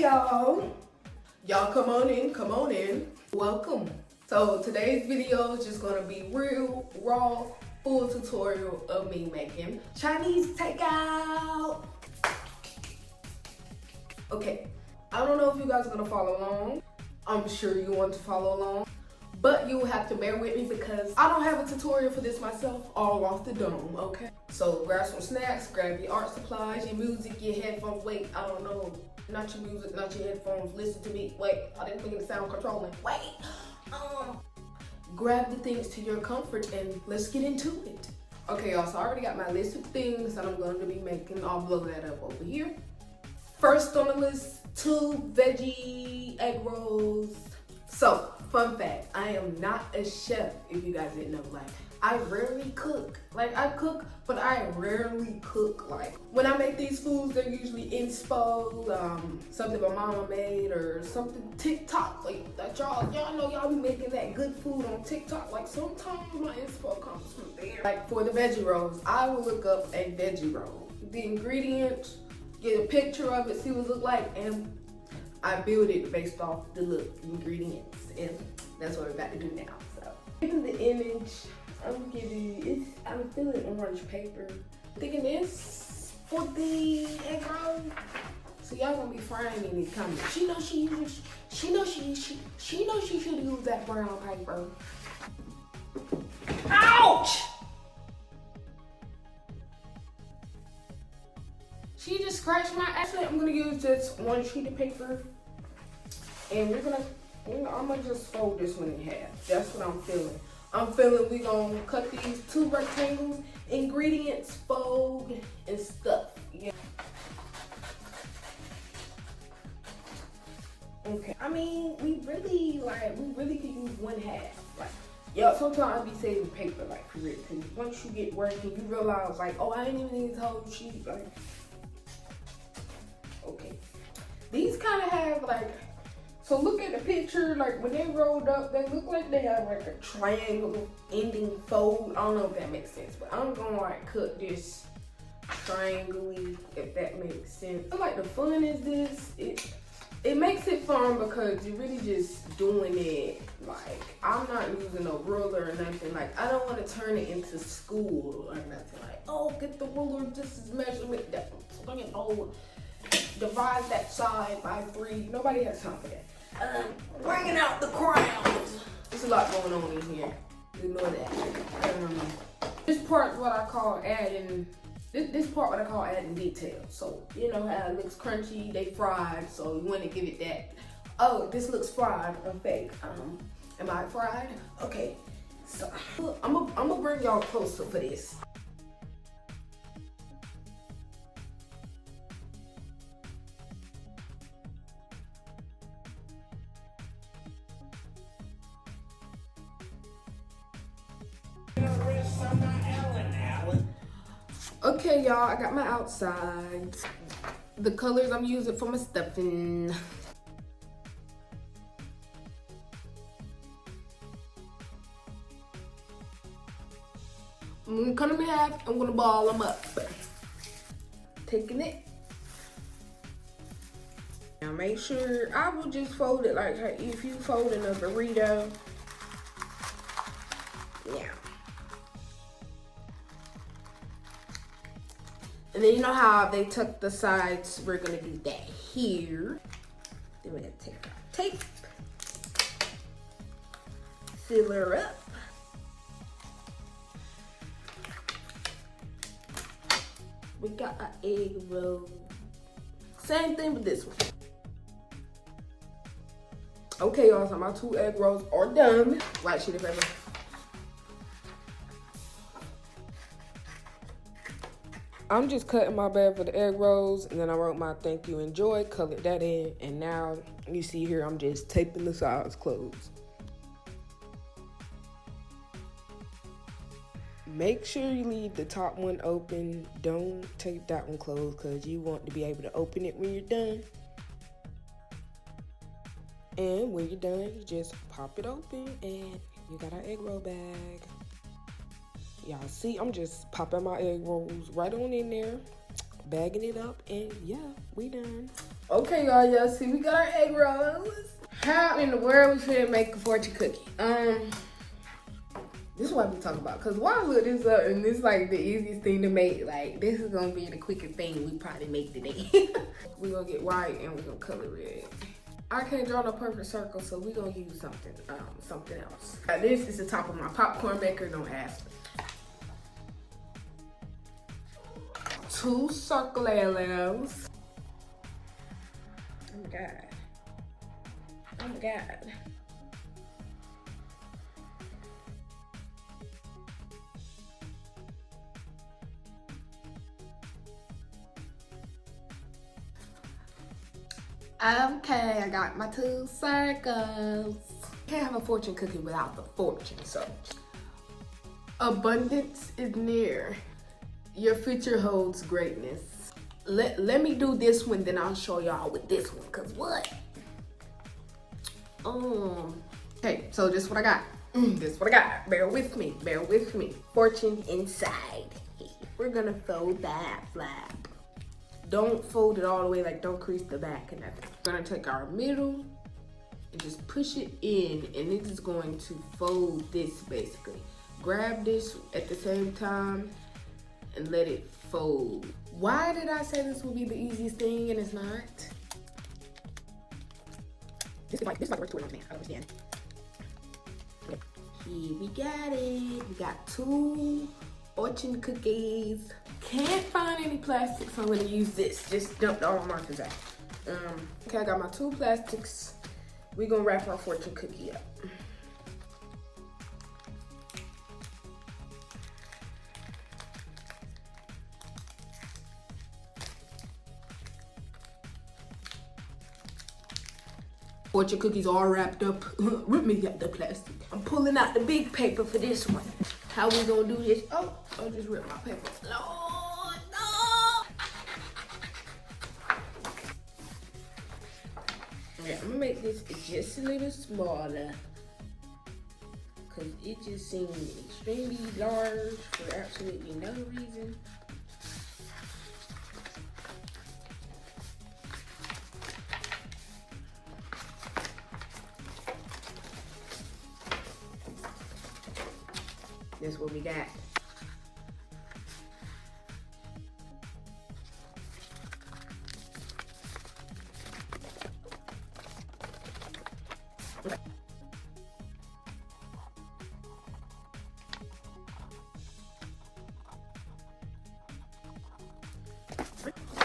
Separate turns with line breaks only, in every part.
y'all. Y'all come on in, come on in. Welcome. So today's video is just gonna be real, raw, full tutorial of me making Chinese takeout. Okay, I don't know if you guys are gonna follow along. I'm sure you want to follow along, but you will have to bear with me because I don't have a tutorial for this myself all off the dome, okay? So grab some snacks, grab your art supplies, your music, your headphones. Wait, I don't know. Not your music, not your headphones. Listen to me. Wait, I didn't think of sound controlling. Wait. Grab the things to your comfort and let's get into it. Okay, y'all, so I already got my list of things that I'm going to be making. I'll blow that up over here. First on the list, 2 veggie egg rolls. So, fun fact, I am not a chef, if you guys didn't know. Like, I rarely cook. Like, I cook, but I rarely cook. Like, when I make these foods, they're usually inspo, something my mama made or something TikTok. Like, that y'all know y'all be making that good food on TikTok. Like, sometimes my inspo comes from there. Like, for the veggie rolls, I will look up a veggie roll. The ingredients, get a picture of it, see what it look like, and I build it based off the ingredients, and that's what we're about to do now. So, given the image, I'm feeling orange paper. Thinking this for the egg roll. So y'all gonna be frying in these comments. She knows she should use that brown paper. Ouch! She just scratched my ass. I'm gonna use just one sheet of paper, and I'm gonna just fold this one in half. That's what I'm feeling. I'm feeling we gonna cut these 2 rectangles, ingredients, fold, and stuff. Yeah. Okay. I mean, we really could use 1/2. Like, yo, sometimes I be saving paper, like, for real. Cause once you get working, you realize, like, oh, I ain't even need this whole sheet. Like, okay. These kind of have, like, so look at the picture, like when they rolled up, they look like they have like a triangle ending fold. I don't know if that makes sense, but I'm gonna like cut this triangle-y, if that makes sense. I feel like the fun is this, it makes it fun because you're really just doing it. Like, I'm not using a ruler or nothing. Like, I don't want to turn it into school or nothing. Like, oh, get the ruler, this is measurement, that, divide that side by 3. Nobody has time for that. Bringing out the crowns. There's a lot going on in here. You know that. This part's what I call adding. This part what I call adding detail. So you know how it looks crunchy, they fried. So you want to give it that. Oh, this looks fried or fake. Am I fried? Okay. So I'm gonna bring y'all closer for this. Okay, y'all, I got my outside. The colors I'm using for my stuffing. I'm gonna cut them in half. I'm gonna ball them up. Taking it. Now make sure, I will just fold it like if you folding a burrito. Yeah. And then you know how they tuck the sides? We're gonna do that here. Then we're gonna take our tape, fill her up. We got our egg roll. Same thing with this one. Okay, y'all, so my 2 egg rolls are done. White sheet of paper. I'm just cutting my bed for the egg rolls, and then I wrote my thank you, enjoy, colored that in, and now you see here I'm just taping the sides closed. Make sure you leave the top one open. Don't tape that one closed because you want to be able to open it when you're done. And when you're done, you just pop it open and you got our egg roll bag. Y'all see, I'm just popping my egg rolls right on in there, bagging it up, and yeah, we done. Okay, y'all see we got our egg rolls. How in the world we finna make a fortune cookie? This is what we talking about. Cause why I look this up and it's like the easiest thing to make. Like this is gonna be the quickest thing we probably make today. We're gonna get white and we're gonna color red. I can't draw no perfect circle, so we're gonna use something else. This is the top of my popcorn maker, don't ask. 2 circle arrows. Oh my God. Oh my God. Okay, I got my 2 circles. Can't have a fortune cookie without the fortune, so. Abundance is near. Your future holds greatness. Let me do this one, then I'll show y'all with this one, cause what? Okay, so this is what I got. This is what I got. Bear with me, bear with me. Fortune inside. We're gonna fold that flap. Don't fold it all the way, like don't crease the back and nothing. We're gonna take our middle and just push it in, and it is going to fold this basically. Grab this at the same time and let it fold. Why did I say this would be the easiest thing and it's not? This is like work to it on me, I understand. Okay. Here we got it. We got 2 fortune cookies. Can't find any plastic, so I'm gonna use this. Just dump all my markers out. Okay, I got my 2 plastics. We're gonna wrap our fortune cookie up. Fortune cookies all wrapped up. Rip me out the plastic. I'm pulling out the big paper for this one. How we gonna do this? Oh, I'll just rip my paper. Lord, no! Yeah, I'm gonna make this just a little smaller. Cause it just seems extremely large for absolutely no reason. That's what we got.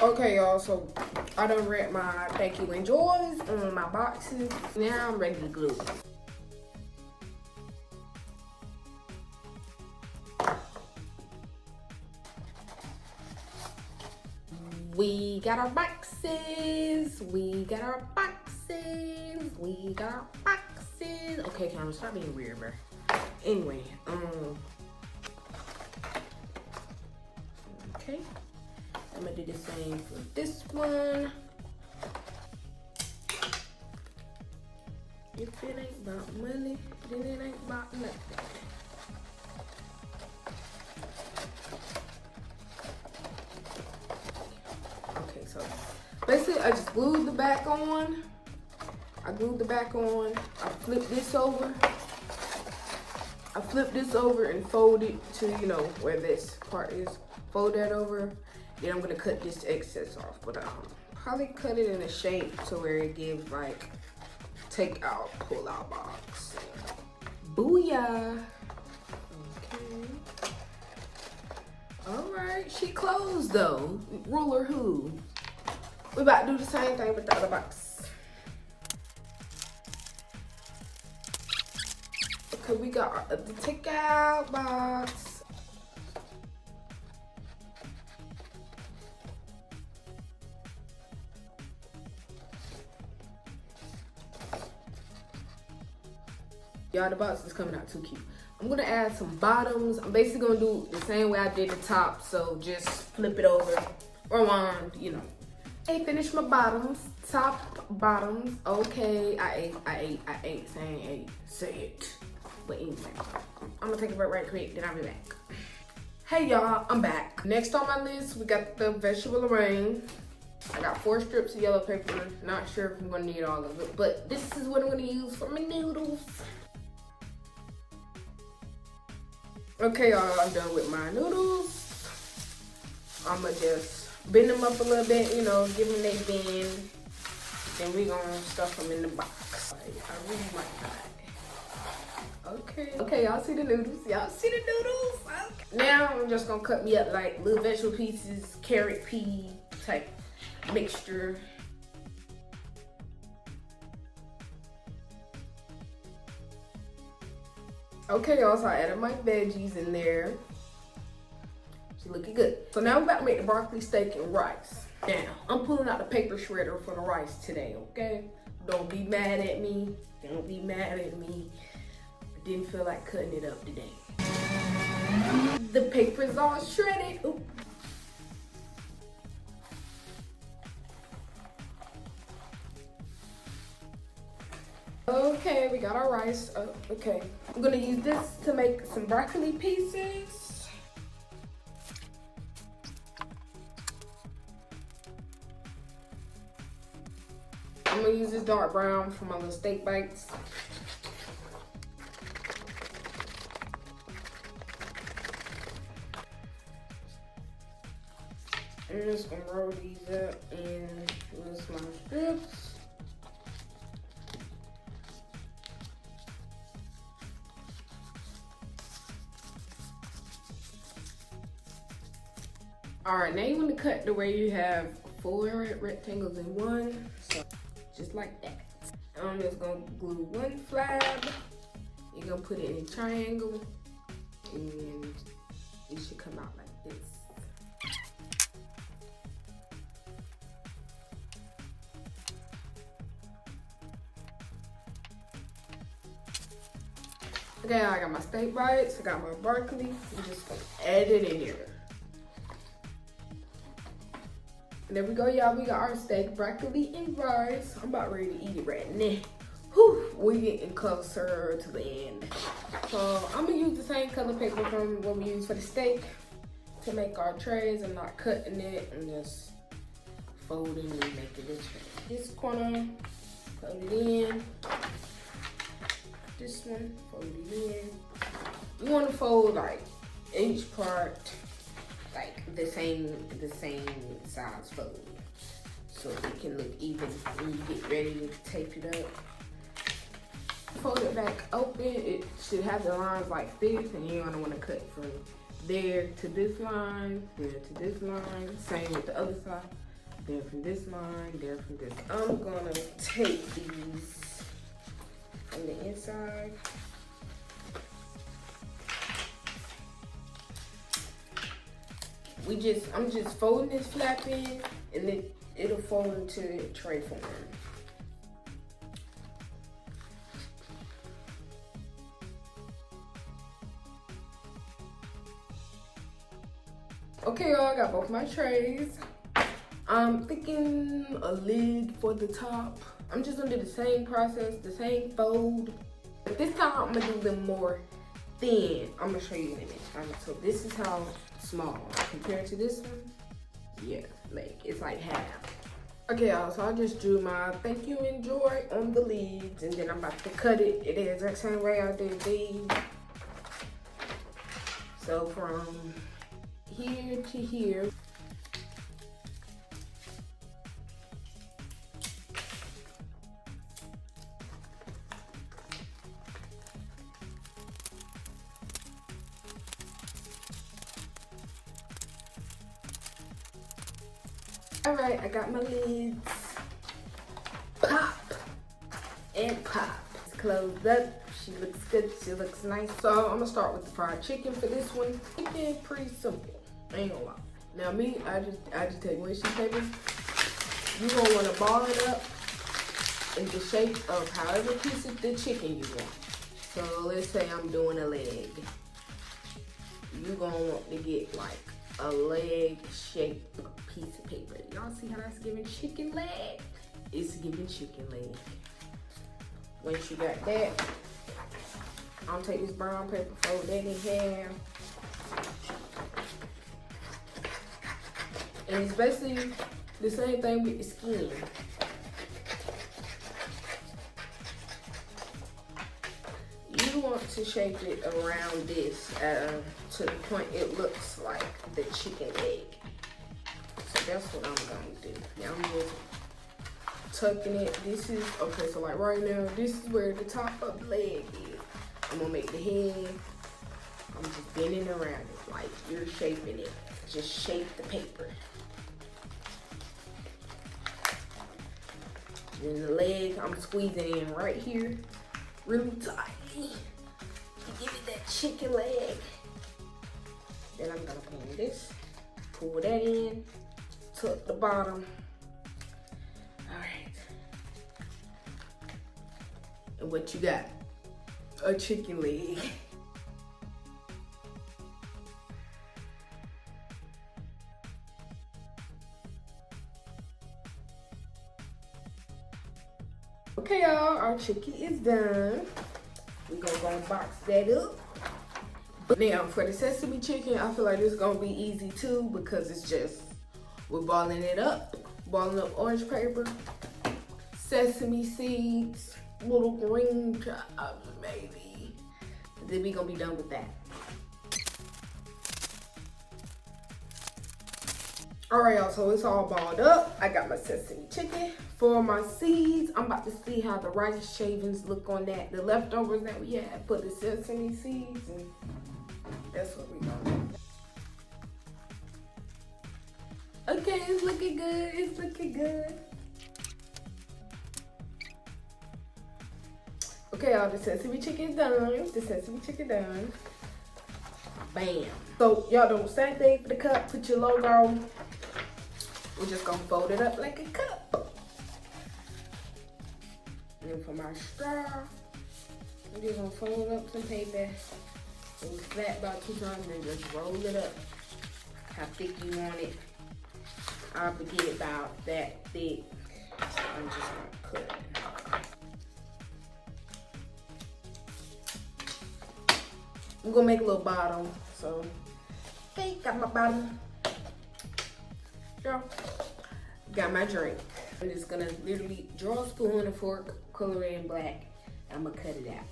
Okay, y'all, so I done wrapped my thank you and joys on my boxes. Now I'm ready to glue. We got our boxes. We got our boxes. We got our boxes. Okay, camera, stop being weird, bro. Anyway, okay. I'm gonna do the same for this one. If it ain't about money, then it ain't about nothing. Okay, so basically I just glued the back on. I glued the back on. I flipped this over. I flipped this over and fold it to, you know, where this part is. Fold that over. Then I'm gonna cut this excess off, but probably cut it in a shape to where it gives like takeout, pull out box. Booyah. Okay. All right, she closed though. Ruler who? We about to do the same thing with the other box. Okay, we got the takeout box. Y'all, the box is coming out too cute. I'm gonna add some bottoms. I'm basically gonna do the same way I did the top, so just flip it over or wand, you know. I finished my bottoms, top bottoms. Okay, I ate, saying ate, say it. But anyway, I'm gonna take a break right quick, then I'll be back. Hey y'all, I'm back. Next on my list, we got the vegetable meringue. I got 4 strips of yellow paper. Not sure if I'm gonna need all of it, but this is what I'm gonna use for my noodles. Okay, y'all, I'm done with my noodles. I'ma just bend them up a little bit, you know, give them a bend. Then we gonna stuff them in the box. I really like that. Okay, y'all see the noodles? Y'all see the noodles? Okay. Now I'm just gonna cut me up like little vegetable pieces, carrot, pea type mixture. Okay, y'all, so I added my veggies in there. She's looking good. So now I'm about to make the broccoli, steak, and rice. Now, I'm pulling out the paper shredder for the rice today, okay? Don't be mad at me. Don't be mad at me. I didn't feel like cutting it up today. The paper's all shredded. Ooh. Okay, we got our rice. Oh, okay. I'm gonna use this to make some broccoli pieces. I'm gonna use this dark brown for my little steak bites. I'm just gonna roll these up in little small strips. All right, now you want to cut the way you have 4 rectangles in one, so just like that. I'm just gonna glue one flab. You're gonna put it in a triangle, and it should come out like this. Okay, I got my steak bites, I got my broccoli. I'm just gonna add it in here. And there we go, y'all. We got our steak, broccoli, and rice. I'm about ready to eat it right now. Whew, we're getting closer to the end. So I'm gonna use the same color paper from what we used for the steak to make our trays. I'm not cutting it. I'm just folding and making it. This corner, fold it in. This one, fold it in. You want to fold like each part like the same size fold, so it can look even when you get ready to tape it up. Fold it back open. It should have the lines like this, and you're gonna want to cut from there to this line, there to this line. Same with the other side. There from this line, there from this. I'm gonna tape these from the inside. I'm just folding this flap in, and then it'll fold into tray form. Okay, y'all, I got both my trays. I'm thinking a lid for the top. I'm just gonna do the same process, the same fold. But this time I'm gonna do them more thin. I'm gonna show you in a minute. So this is how small compared to this one. Yeah, like it's like half. Okay, y'all, so I just drew my thank you, enjoy on the lids, and then I'm about to cut it the exact same way I did these. So from here to here. All right, I got my lids. Pop and pop. It's closed up. She looks good. She looks nice. So I'm gonna start with the fried chicken for this one. It's pretty simple. I ain't gonna lie. Now me, I just take one sheet of paper. You gonna wanna ball it up in the shape of however piece of the chicken you want. So let's say I'm doing a leg. You gonna want to get like a leg shaped piece of paper. Y'all see how that's giving chicken leg? It's giving chicken leg. Once you got that, I'm gonna take this brown paper, fold that in half. And it's basically The same thing with the skin. You want to shape it around this to the point it looks like the chicken leg. So that's what I'm going to do. Now I'm just tucking it. This is, okay, so like right now, this is where the top of the leg is. I'm going to make the head. I'm just bending around it like you're shaping it. Just shape the paper. And the leg, I'm squeezing in right here, really tight. To give it that chicken leg. Then I'm gonna pull this, pull that in, tuck the bottom. All right. And what you got? A chicken leg. Okay, y'all, our chicken is done. We're gonna box that up. But now, for the sesame chicken, I feel like it's gonna be easy too because it's just, we're balling it up. Balling up orange paper, sesame seeds, little green chives maybe. And then we're gonna be done with that. All right, y'all, so it's all balled up. I got my sesame chicken. For my seeds, I'm about to see how the rice shavings look on that. The leftovers that we had, put the sesame seeds, and that's what we're gonna do. Okay, it's looking good, it's looking good. Okay, y'all, the sesame chicken done. The sesame chicken done. Bam. So, y'all do the same thing for the cup. Put your logo. We're just gonna fold it up like a cup. And then for my straw, I'm just gonna fold up some paper and flat about 2 times and just roll it up. How thick you want it. I'll get it about that thick. I'm just gonna cut it. I'm gonna make a little bottom. So, okay, got my bottom. Got my drink. I'm just gonna literally draw a spoon and a fork, color it in black. I'm gonna cut it out.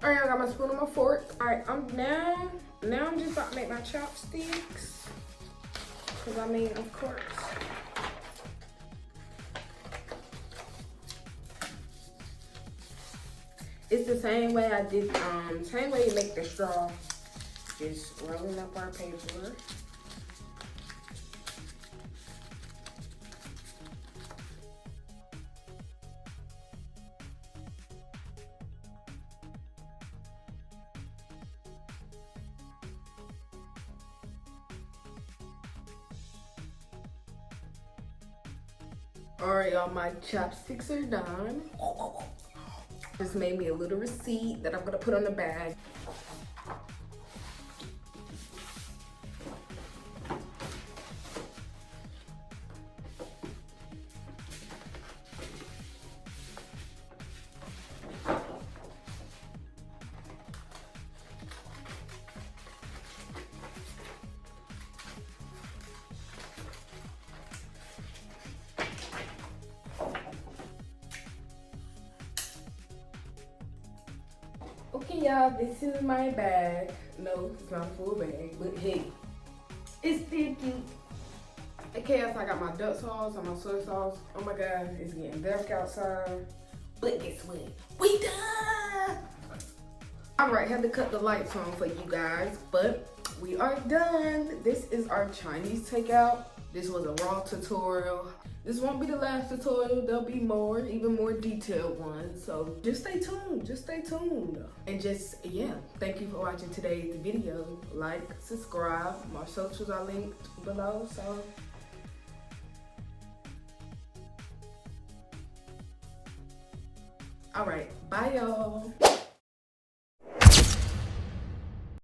All right, I got my spoon and my fork. All right, I'm just about to make my chopsticks. Cause I mean, of course. It's the same way I did, same way you make the straw. Just rolling up our paper. All right, y'all, my chopsticks are done. Just made me a little receipt that I'm gonna put on the bag. Okay, y'all, this is my bag. No, it's not a full bag, but hey, it's still cute. Okay, so I got my duck sauce and my soy sauce. Oh my God, it's getting dark outside. But guess what? We done! All right, had to cut the lights on for you guys, but we are done. This is our Chinese takeout. This was a raw tutorial. This won't be the last tutorial. There'll be more, even more detailed ones. So just stay tuned, just stay tuned. And just, yeah, thank you for watching today's video. Like, subscribe. My socials are linked below, so All right, bye y'all.